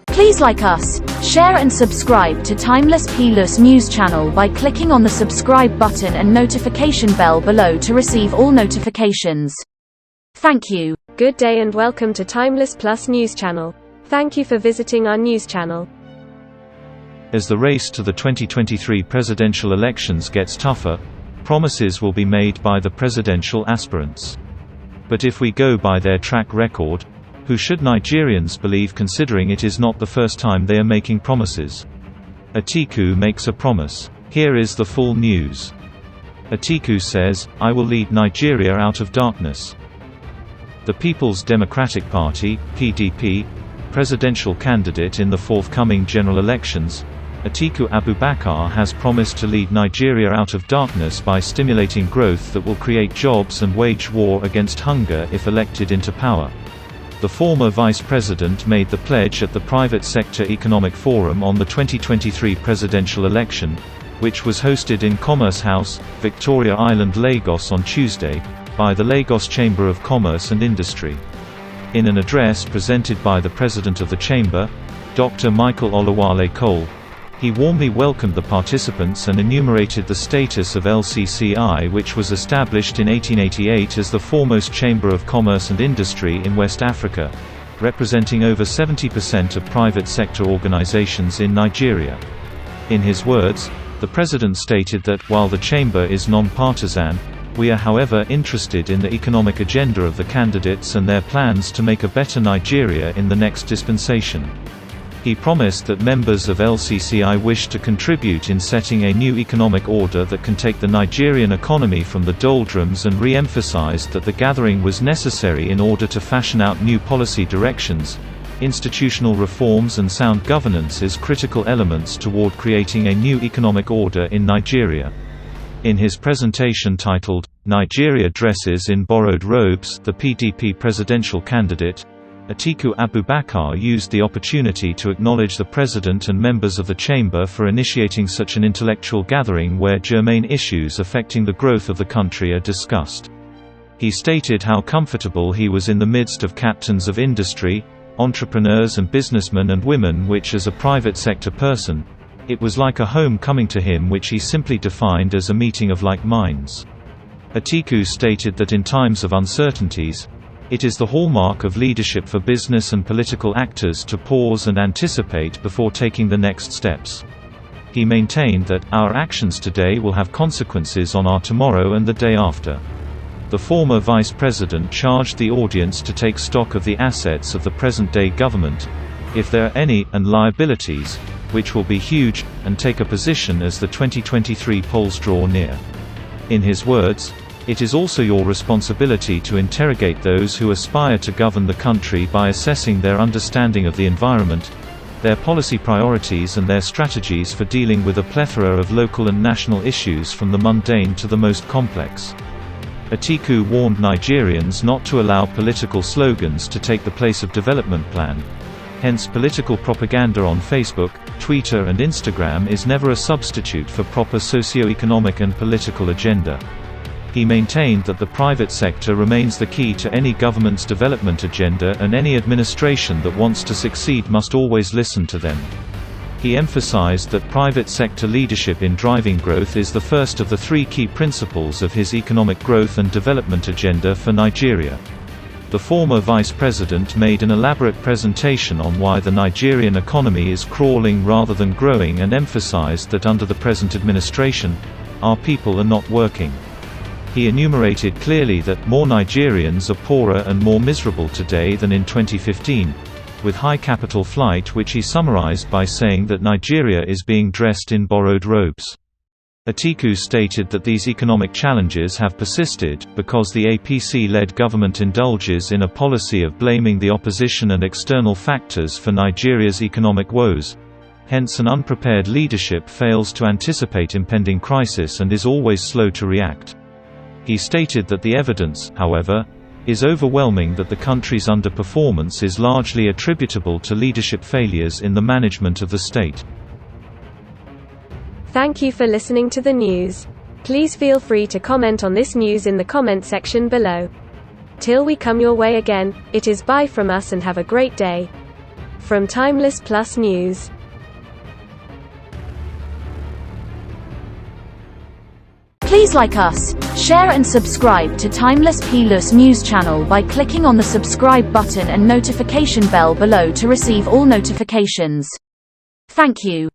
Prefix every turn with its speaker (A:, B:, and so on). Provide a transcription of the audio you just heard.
A: Please like us, share and subscribe to Timeless Plus News channel by clicking on the subscribe button and notification bell below to receive all notifications. Thank you.
B: Good day and welcome to Timeless Plus News channel. Thank you for visiting our news channel.
C: As the race to the 2023 presidential elections gets tougher, promises will be made by the presidential aspirants. But if we go by their track record, who should Nigerians believe, considering it is not the first time they are making promises? Atiku makes a promise. Here is the full news. Atiku says, "I will lead Nigeria out of darkness." The People's Democratic Party (PDP) presidential candidate in the forthcoming general elections, Atiku Abubakar, has promised to lead Nigeria out of darkness by stimulating growth that will create jobs and wage war against hunger if elected into power. The former vice president made the pledge at the Private Sector Economic Forum on the 2023 presidential election, which was hosted in Commerce House, Victoria Island, Lagos on Tuesday, by the Lagos Chamber of Commerce and Industry. In an address presented by the president of the chamber, Dr. Michael Olawale Cole, he warmly welcomed the participants and enumerated the status of LCCI, which was established in 1888 as the foremost chamber of commerce and industry in West Africa, representing over 70% of private sector organizations in Nigeria. In his words, the president stated that, while the chamber is non-partisan, we are however interested in the economic agenda of the candidates and their plans to make a better Nigeria in the next dispensation. He promised that members of LCCI wish to contribute in setting a new economic order that can take the Nigerian economy from the doldrums, and re-emphasized that the gathering was necessary in order to fashion out new policy directions, institutional reforms and sound governance as critical elements toward creating a new economic order in Nigeria. In his presentation titled, "Nigeria Dresses in Borrowed Robes," the PDP presidential candidate, Atiku Abubakar used the opportunity to acknowledge the president and members of the chamber for initiating such an intellectual gathering where germane issues affecting the growth of the country are discussed. He stated how comfortable he was in the midst of captains of industry, entrepreneurs and businessmen and women, which, as a private sector person, it was like a home coming to him, which he simply defined as a meeting of like minds. Atiku stated that in times of uncertainties, it is the hallmark of leadership for business and political actors to pause and anticipate before taking the next steps. He maintained that, "Our actions today will have consequences on our tomorrow and the day after." The former vice president charged the audience to take stock of the assets of the present-day government, if there are any, and liabilities, which will be huge, and take a position as the 2023 polls draw near. In his words, "It is also your responsibility to interrogate those who aspire to govern the country by assessing their understanding of the environment, their policy priorities and their strategies for dealing with a plethora of local and national issues from the mundane to the most complex." Atiku warned Nigerians not to allow political slogans to take the place of development plan. Hence, political propaganda on Facebook, Twitter and Instagram is never a substitute for proper socio-economic and political agenda. He maintained that the private sector remains the key to any government's development agenda, and any administration that wants to succeed must always listen to them. He emphasized that private sector leadership in driving growth is the first of the three key principles of his economic growth and development agenda for Nigeria. The former vice president made an elaborate presentation on why the Nigerian economy is crawling rather than growing, and emphasized that under the present administration, our people are not working. He enumerated clearly that more Nigerians are poorer and more miserable today than in 2015, with high capital flight, which he summarized by saying that Nigeria is being dressed in borrowed robes. Atiku stated that these economic challenges have persisted, because the APC-led government indulges in a policy of blaming the opposition and external factors for Nigeria's economic woes. Hence, an unprepared leadership fails to anticipate impending crisis and is always slow to react. He stated that the evidence, however, is overwhelming that the country's underperformance is largely attributable to leadership failures in the management of the state.
B: Thank you for listening to the news. Please feel free to comment on this news in the comment section below. Till we come your way again, it is bye from us and have a great day. From Timeless Plus News.
A: Please like us, share and subscribe to Timeless Plus News channel by clicking on the subscribe button and notification bell below to receive all notifications. Thank you.